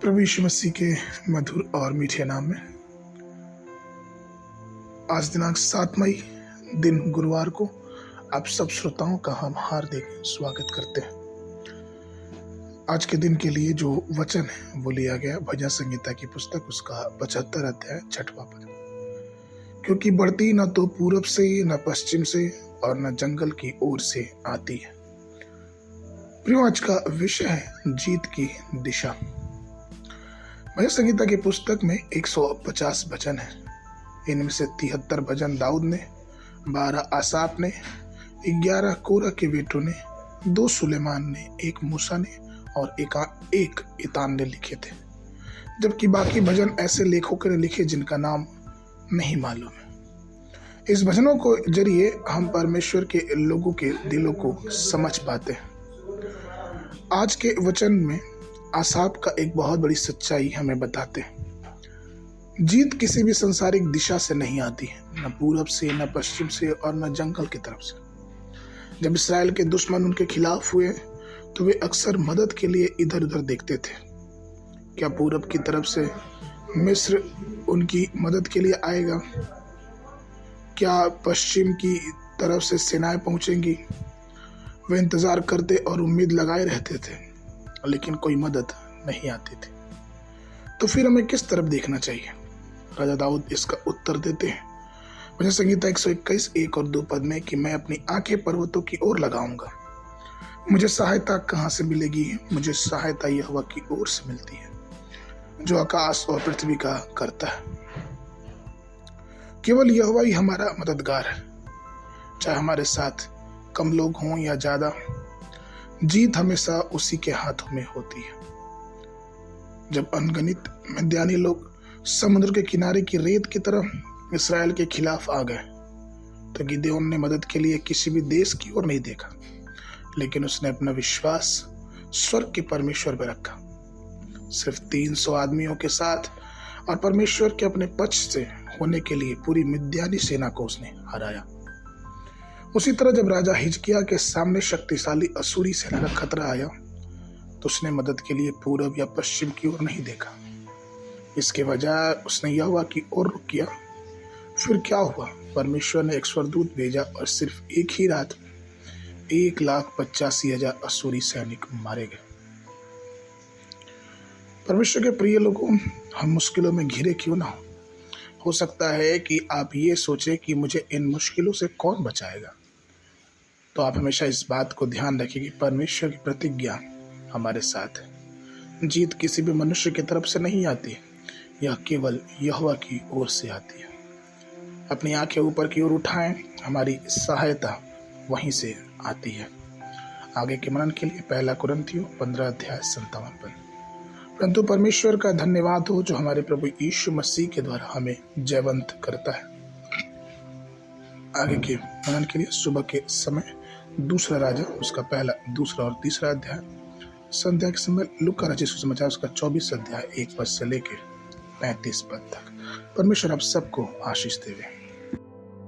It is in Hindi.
प्रभु यीशु मसीह के मधुर और मीठे नाम में आज दिनांक 7 मई दिन गुरुवार को आप सब श्रोताओं का हम हार्दिक स्वागत करते हैं। आज के दिन के लिए जो वचन है वो लिया गया भजन संहिता की पुस्तक उसका 75 अध्याय 6वां पद। क्योंकि बढ़ती न तो पूरब से न पश्चिम से और न जंगल की ओर से आती है। प्रियो, आज का विषय है जीत की दिशा। भजन संहिता की पुस्तक में 150 भजन है। इनमें से 73 भजन दाऊद ने, 12 आसाफ ने, 11 कोरह के बेटों ने, 2 सुलेमान ने, 1 मूसा ने और एक इतान ने लिखे थे। जबकि बाकी भजन ऐसे लेखकों ने लिखे जिनका नाम नहीं मालूम है। इस भजनों को जरिए हम परमेश्वर के लोगों के दिलों को समझ पाते हैं। आज के वचन में आसाफ का एक बहुत बड़ी सच्चाई हमें बताते हैं। जीत किसी भी संसारिक दिशा से नहीं आती है, न पूरब से, न पश्चिम से और न जंगल की तरफ से। जब इस्राएल के दुश्मन उनके खिलाफ हुए तो वे अक्सर मदद के लिए इधर उधर देखते थे। क्या पूरब की तरफ से मिस्र उनकी मदद के लिए आएगा? क्या पश्चिम की तरफ से सेनाएं पहुंचेंगी? वे इंतजार करते और उम्मीद लगाए रहते थे, लेकिन कोई मदद नहीं आती थी। तो फिर हमें किस तरफ देखना चाहिए? राजा दाऊद इसका उत्तर देते हैं भजन संहिता 121 1 और 2 पद में कि मैं अपनी आंखें पर्वतों की ओर लगाऊंगा। मुझे सहायता कहाँ से मिलेगी? मुझे सहायता यहोवा की ओर से मिलती है, जो आकाश और पृथ्वी का करता है। केवल यहोवा ही हमारा मददगार है। चाहे हमारे साथ कम लोग हों या ज्यादा, जीत हमेशा उसी के हाथों में होती है। जब अनगिनत मिद्यानी लोग समुद्र के किनारे की रेत की तरह इस्राएल के खिलाफ आ गए तो गिदोन ने मदद के लिए किसी भी देश की ओर नहीं देखा, लेकिन उसने अपना विश्वास स्वर्ग के परमेश्वर पर रखा। सिर्फ 300 आदमियों के साथ और परमेश्वर के अपने पक्ष से होने के लिए पूरी मिद्यानी सेना को उसने हराया। उसी तरह जब राजा हिजकिय्याह के सामने शक्तिशाली असूरी सेना का खतरा आया तो उसने मदद के लिए पूरब या पश्चिम की ओर नहीं देखा। इसके बजाय उसने यहोवा की ओर रुख किया। फिर क्या हुआ? परमेश्वर ने एक स्वर्गदूत भेजा और सिर्फ एक ही रात 1,85,000 असूरी सैनिक मारे गए। परमेश्वर के प्रिय लोगों, हम मुश्किलों में घिरे क्यों ना हो सकता है कि आप ये सोचें कि मुझे इन मुश्किलों से कौन बचाएगा। तो आप हमेशा इस बात को ध्यान रखें कि परमेश्वर की प्रतिज्ञा हमारे साथ है। जीत किसी भी मनुष्य की तरफ से नहीं आती, यह केवल यहोवा की ओर से आती है। अपनी आंखें ऊपर की ओर उठाएं, हमारी सहायता वहीं से आती है। आगे के मनन के लिए 1 कुरिन्थियों 15 अध्याय 57 पद। परंतु परमेश्वर का धन्यवाद हो जो हमारे प्रभु यीशु मसीह के द्वारा हमें जयवंत करता है। आगे के मनन के लिए सुबह के समय 2 राजा उसका 1, 2 और 3 अध्याय, संध्या के समय लूका रचित सुसमाचार उसका 24 अध्याय 1 पद से लेकर 35 पद तक। परमेश्वर आप सबको आशीष देवे।